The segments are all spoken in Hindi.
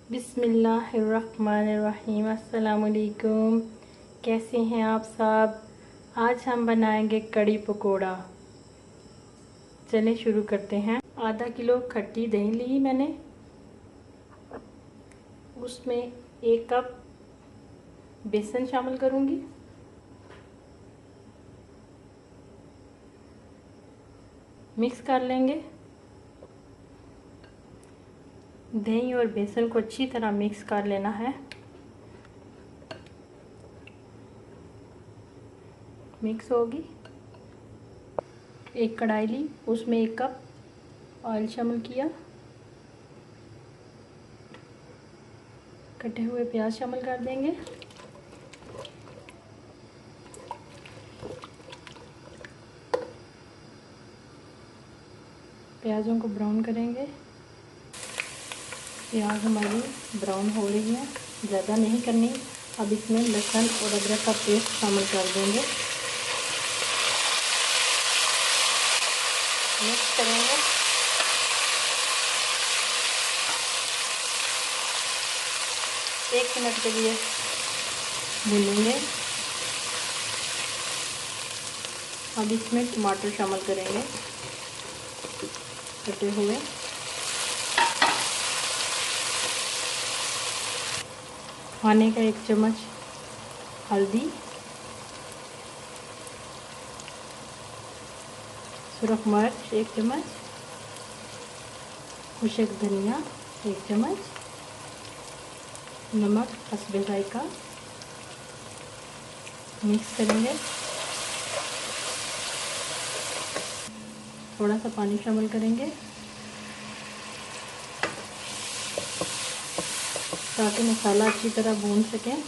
बिस्मिल्लाहिर्रहमानिर्रहीम। अस्सलामुअलैकुम। कैसे हैं आप सब। आज हम बनाएंगे कड़ी पकोड़ा। चलें शुरू करते हैं। आधा किलो खट्टी दही ली मैंने, उसमें 1 कप बेसन शामिल करूंगी। मिक्स कर लेंगे। दही और बेसन को अच्छी तरह मिक्स कर लेना है। मिक्स होगी। एक कढ़ाई ली, उसमें 1 कप ऑयल शामिल किया। कटे हुए प्याज शामिल कर देंगे। प्याज़ों को ब्राउन करेंगे। प्याज हमारी ब्राउन हो रही है, ज़्यादा नहीं करनी। अब इसमें लहसुन और अदरक का पेस्ट शामिल कर देंगे। मिक्स करेंगे। एक मिनट के लिए भूनेंगे। अब इसमें टमाटर शामिल करेंगे, कटे हुए। खाने का 1 चम्मच हल्दी, सुरख मिर्च 1 चम्मच, खुशक धनिया 1 चम्मच, नमक हस्बे जायका। मिक्स करेंगे। थोड़ा सा पानी शामिल करेंगे ताकि मसाला अच्छी तरह भून सकें।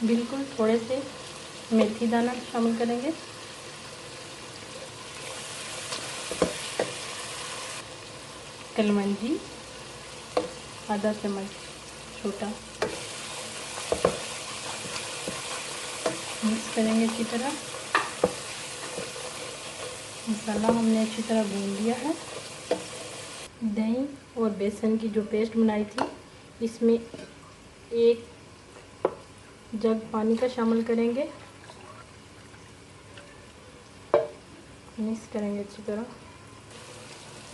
बिल्कुल थोड़े से मेथी दाना शामिल करेंगे। कलमंजी आधा चम्मच छोटा। मिक्स करेंगे अच्छी तरह। मसाला हमने अच्छी तरह भून लिया है। दही और बेसन की जो पेस्ट बनाई थी, इसमें 1 जग पानी का शामिल करेंगे। मिक्स करेंगे अच्छी तरह।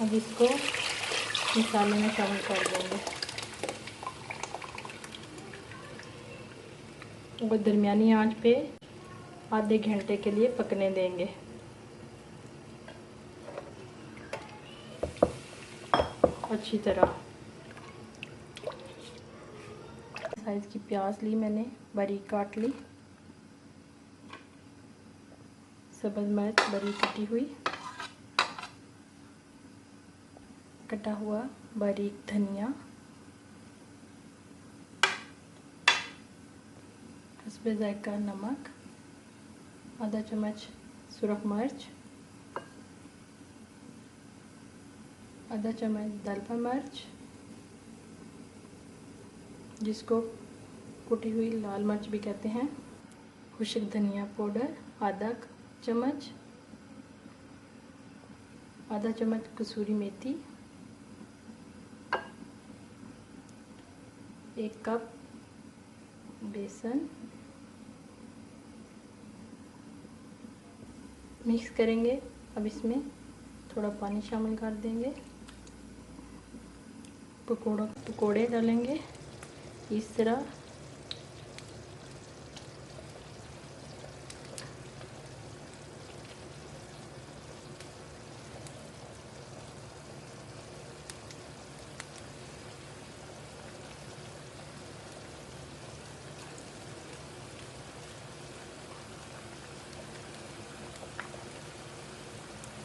अब इसको मसाले में शामिल कर देंगे और दरमियानी आंच पे आधे घंटे के लिए पकने देंगे। अच्छी तरह। साइज़ की प्याज ली मैंने, बारीक काट ली। सब्ज़ मिर्च बारीक कटी हुई। कटा हुआ बारीक धनिया, हस्बे जायका नमक, आधा चम्मच सुरख मिर्च, आधा चम्मच दालपा मिर्च, जिसको कुटी हुई लाल मिर्च भी कहते हैं, खुशक धनिया पाउडर आधा चम्मच, आधा चम्मच कसूरी मेथी, 1 कप बेसन। मिक्स करेंगे। अब इसमें थोड़ा पानी शामिल कर देंगे। पकोड़े डालेंगे इस तरह।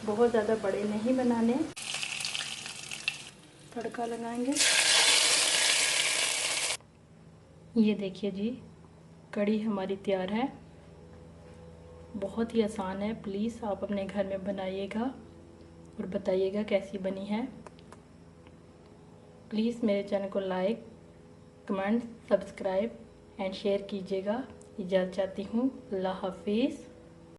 बहुत ज़्यादा बड़े नहीं बनाने। तड़का लगाएंगे। ये देखिए जी, कड़ी हमारी तैयार है। बहुत ही आसान है। प्लीज़ आप अपने घर में बनाइएगा और बताइएगा कैसी बनी है। प्लीज़ मेरे चैनल को like, comment, subscribe and share कीजिएगा। इजाज़त चाहती हूँ। अल्लाह हाफिज़।